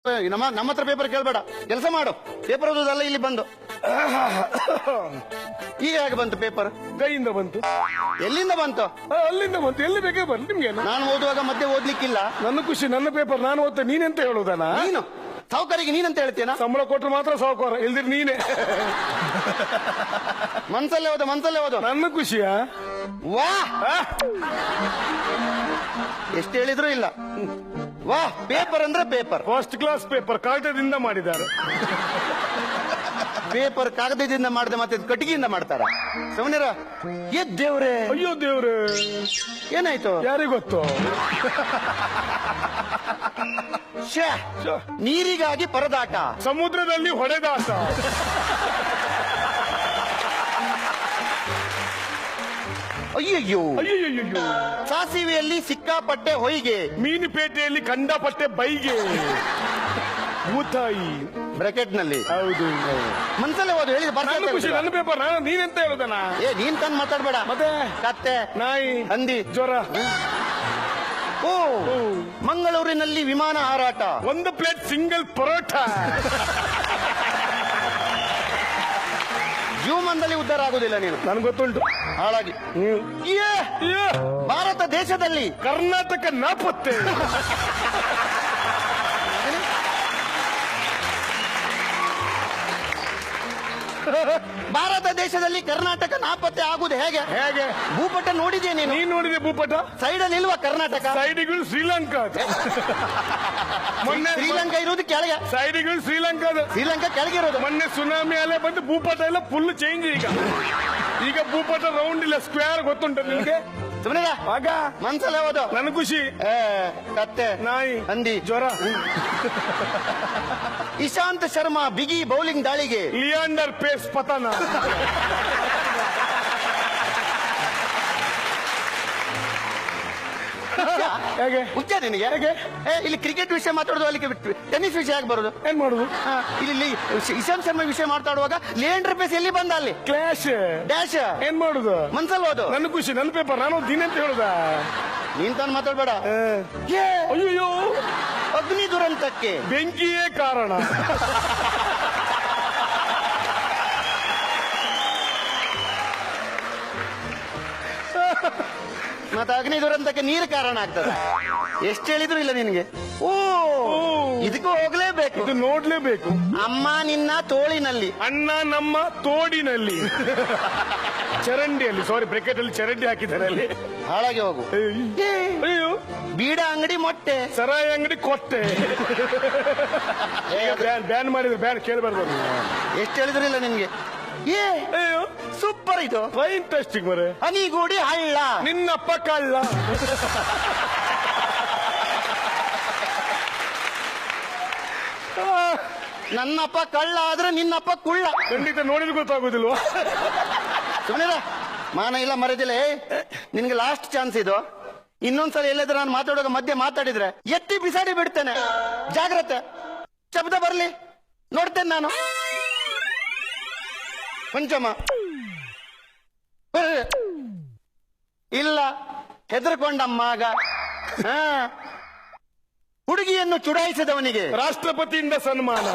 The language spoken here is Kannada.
ನಮ್ಮ ಹತ್ರ ಪೇಪರ್ ಕೇಳ್ಬೇಡ, ಕೆಲಸ ಮಾಡು. ಪೇಪರ್ ಓದೋದಲ್ಲ ಇಲ್ಲಿ ಬಂದು. ಈಗ ಹೇಗೆ ಬಂತು ಪೇಪರ್? ಕೈಯಿಂದ ಬಂತು. ಎಲ್ಲಿಂದ ಬಂತು? ಅಲ್ಲಿಂದ ಬಂತು. ಎಲ್ಲಿ ಬೇಕೇ ಬರ್ಲಿ ನಿಮ್ಗೆ. ನಾನು ಓದುವಾಗ ಮಧ್ಯೆ ಓದ್ಲಿಕ್ಕಿಲ್ಲ. ನನ್ನ ಖುಷಿ, ನನ್ನ ಪೇಪರ್ ನಾನು ಓದ್ತೆ. ನೀನೆಂತ ಹೇಳುದನ? ನೀನು ಸಾವುಕಾರಿಗೆ ನೀನಂತ ಹೇಳ್ತೀನ? ಸಂಬಳ ಕೊಟ್ಟರು ಮಾತ್ರ ಸಾವುಕಾರ, ಇಲ್ದಿರ್ ನೀನೆ. ಮನ್ಸಲ್ಲೇ ಓದು, ಮನ್ಸಲ್ಲೇ ಓದು. ನನ್ನ ಖುಷಿಯಾ? ವಾ, ಎಷ್ಟು ಹೇಳಿದ್ರು ಇಲ್ಲ. ವಾ, ಪೇಪರ್ ಅಂದ್ರೆ ಪೇಪರ್, ಫಸ್ಟ್ ಕ್ಲಾಸ್ ಪೇಪರ್, ಕಾಗದದಿಂದ ಮಾಡಿದ್ದಾರೆ. ಪೇಪರ್ ಕಾಗದದಿಂದ ಮಾಡದೆ ಮತ್ತೆ ಕಟ್ಟಿಗೆಯಿಂದ ಮಾಡ್ತಾರ? ಸುಮ್ಮನಿರ. ದೇವ್ರೆ, ಅಯ್ಯೋ ದೇವ್ರೆ, ಏನಾಯ್ತು? ಯಾರಿಗ್ ಗೊತ್ತು? ನೀರಿಗಾಗಿ ಪರದಾಟ, ಸಮುದ್ರದಲ್ಲಿ ಹೊಡೆದಾಟ. ಅಯ್ಯಯ್ಯೋ, ಅಯ್ಯಯ್ಯೋ, ಸಾಸಿವೆಯಲ್ಲಿ ಸಿಕ್ಕಾಪಟ್ಟೆ ಹೊಯ್ಗೆ, ಮೀನುಪೇಟೆಯಲ್ಲಿ ಕಂಡಪಟ್ಟೆ ಬೈಗೆ. ಭೂತಾಯಿ ಬ್ರಾಕೆಟ್ ನಲ್ಲಿ. ಹೌದು. ಮನ್ಸಲ್ಲೇ ಓದು, ಹೇಳಿ. ನನ್ನ ಖುಷಿ, ನನ್ನ ಪೇಪರ್ ನಾನು. ನೀನೆಂತ ಹೇಳುದನ? ನೀನ್ ತಂದ್ ಮಾತಾಡ್ಬೇಡ. ಮತ್ತೆ ಕತ್ತೆ, ನಾಯಿ, ಹಂದಿ, ಜ್ವರ. ಓ, ಮಂಗಳೂರಿನಲ್ಲಿ ವಿಮಾನ ಹಾರಾಟ, 1 ಪ್ಲೇಟ್ ಸಿಂಗಲ್ ಪರೋಟ. ಜೀವಮಾನದಲ್ಲಿ ಉದ್ಧಾರ ಆಗುದಿಲ್ಲ ನೀನು, ನನ್ಗೆ ಗೊತ್ತುಂಟು. ಹಾಳಾಗಿ. ಭಾರತ ದೇಶದಲ್ಲಿ ಕರ್ನಾಟಕ ನಾಪತ್ತೆ. ಭಾರತ ದೇಶದಲ್ಲಿ ಕರ್ನಾಟಕ ನಾಪತ್ತೆ ಆಗುದು ಹೇಗೆ? ಹೇಗೆ? ಭೂಪಟ ನೋಡಿದ್ಯಾ ನೀನು? ನೀನ್ ನೋಡಿದೆ ಭೂಪಟ? ಸೈಡ್ ಅಲ್ಲಿ ಇಲ್ವಾ ಕರ್ನಾಟಕ? ಸೈಡಿಗಳು ಶ್ರೀಲಂಕಾ. ಮೊನ್ನೆ ಶ್ರೀಲಂಕಾ ಇರುವುದು ಕೆಳಗೆ, ಸೈಡಿಗಳು ಶ್ರೀಲಂಕಾದ. ಶ್ರೀಲಂಕಾ ಕೆಳಗಿರೋದು. ಮೊನ್ನೆ ಸುನಾಮಿ ಅಲೆ ಬಂದು ಭೂಪಟ ಎಲ್ಲ ಫುಲ್ ಚೇಂಜ್. ಈಗ ಭೂಪಟ ರೌಂಡ್ ಇಲ್ಲ, ಸ್ಕ್ವೇರ್. ಗೊತ್ತುಂಟ ನಿನ್ಗೆ? ಸುಮ್ಮನೆ ಆಗ ಮನ್ಸಲ್ಲೇ ಓದು. ನನ್ ಖುಷಿ. ಕತ್ತೆ, ನಾಯಿ, ಹಂದಿ, ಜ್ವರ. ಇಶಾಂತ್ ಶರ್ಮಾ ಬಿಗಿ ಬೌಲಿಂಗ್ ದಾಳಿಗೆ, ಲಿಯಾಂಡರ್ ಪೇಸ್ ಪತನ. ಹೇಗೆ? ಹುಚ್ಚ ನಿನಗೆ? ಹೇಗೆ? ಇಲ್ಲಿ ಕ್ರಿಕೆಟ್ ವಿಷಯ ಮಾತಾಡೋದು, ಅಲ್ಲಿ ಟೆನ್ನಿಸ್ ವಿಷಯ ಯಾಕೆ ಬರೋದು? ಏನ್ ಮಾಡುದು? ಇಲ್ಲಿ ಇಶಾಂತ್ ಶರ್ಮಾ ವಿಷಯ ಮಾತಾಡುವಾಗ ಲಿಯಾಂಡರ್ ಪೇಸ್ ಎಲ್ಲಿ ಬಂದ? ಅಲ್ಲಿ ಕ್ಲಾಶ್ ಡ್ಯಾಶ್. ಏನ್ ಮಾಡುದು? ಮನ್ಸಲ್ಲಿ ಓದು. ನನ್ನ ಖುಷಿ, ನನ್ನ ಪೇಪರ್ ನಾನು ದಿನ ಅಂತ ಹೇಳುದ? ನೀನ್ ತಾನು ಮಾತಾಡ್ಬೇಡ. ಅಯ್ಯೋ, ಅಗ್ನಿ ದುರಂತಕ್ಕೆ ಬೆಂಕಿಯೇ ಕಾರಣ. ಮತ್ತೆ ಅಗ್ನಿ ದುರಂತಕ್ಕೆ ನೀರು ಕಾರಣ ಆಗ್ತದೆ. ಎಷ್ಟು ಹೇಳಿದ್ರು ಇಲ್ಲ ನಿನಗೆ. ಓ, ಇದಕ್ಕೂ ಹೋಗ್ಲೇಬೇಕು, ಇದು ನೋಡ್ಲೇಬೇಕು. ಅಮ್ಮ ನಿನ್ನ ತೋಳಿನಲ್ಲಿ, ಅಣ್ಣ ನಮ್ಮ ತೋಡಿನಲ್ಲಿ. ಚರಂಡಿಯಲ್ಲಿ, ಸಾರಿ ಬ್ರೆಕೆಟ್ ಅಲ್ಲಿ ಚರಂಡಿ ಹಾಕಿದ್ದಾರೆ ಅಲ್ಲಿ. ಹಾಳಾಗಿ ಹೋಗು. ಅಯ್ಯೋ, ಬೀಡ ಅಂಗಡಿ ಮೊಟ್ಟೆ, ಸರಾಯಿ ಅಂಗಡಿ ಕೊಟ್ಟೆ. ಬ್ಯಾನ್ ಮಾಡಿದ್ರು, ಬ್ಯಾನ್ ಕೇಳಬಾರ್ದು. ಎಷ್ಟು ಹೇಳಿದ್ರು ಇಲ್ಲ ನಿನ್ಗೆ. ಅಯ್ಯೋ, ಸೂಪರ್ ಇದು. ಇಂಟ್ರೆಸ್ಟಿಂಗ್ ಮರೆ. ಹನಿಗೂಡಿ ಹಳ್ಳ, ನಿನ್ನಪ್ಪ ಕಳ್ಳ. ನನ್ನಪ್ಪ ಕಳ್ಳ ಆದ್ರೆ ನಿನ್ನಪ್ಪ ಕುಳ್ಳ. ಖಂಡಿತ ನೋಡಿದ್ರೆ ಗೊತ್ತಾಗುದಿಲ್ವಾ? ಸುಮ್ಮನೆ ಮಾನ ಇಲ್ಲ ಮರದಿಲ್ಲ. ನಿನ್ಗೆ ಲಾಸ್ಟ್ ಚಾನ್ಸ್ ಇದು. ಇನ್ನೊಂದ್ಸಲ ಎಲ್ಲಾದ್ರೂ ನಾನು ಮಾತಾಡುವಾಗ ಮಧ್ಯೆ ಮಾತಾಡಿದ್ರೆ ಎತ್ತಿ ಬಿಸಾಡಿ ಬಿಡ್ತೇನೆ. ಜಾಗ್ರತೆ. ಶಬ್ದ ಬರ್ಲಿ ನೋಡ್ತೇನೆ ನಾನು. ಪಂಚಮ ಇಲ್ಲ, ಹೆದರ್ಕೊಂಡಮ್ಮ ಆಗ. ಹುಡುಗಿಯನ್ನು ಚುಡಾಯಿಸಿದವನಿಗೆ ರಾಷ್ಟ್ರಪತಿಯಿಂದ ಸನ್ಮಾನ.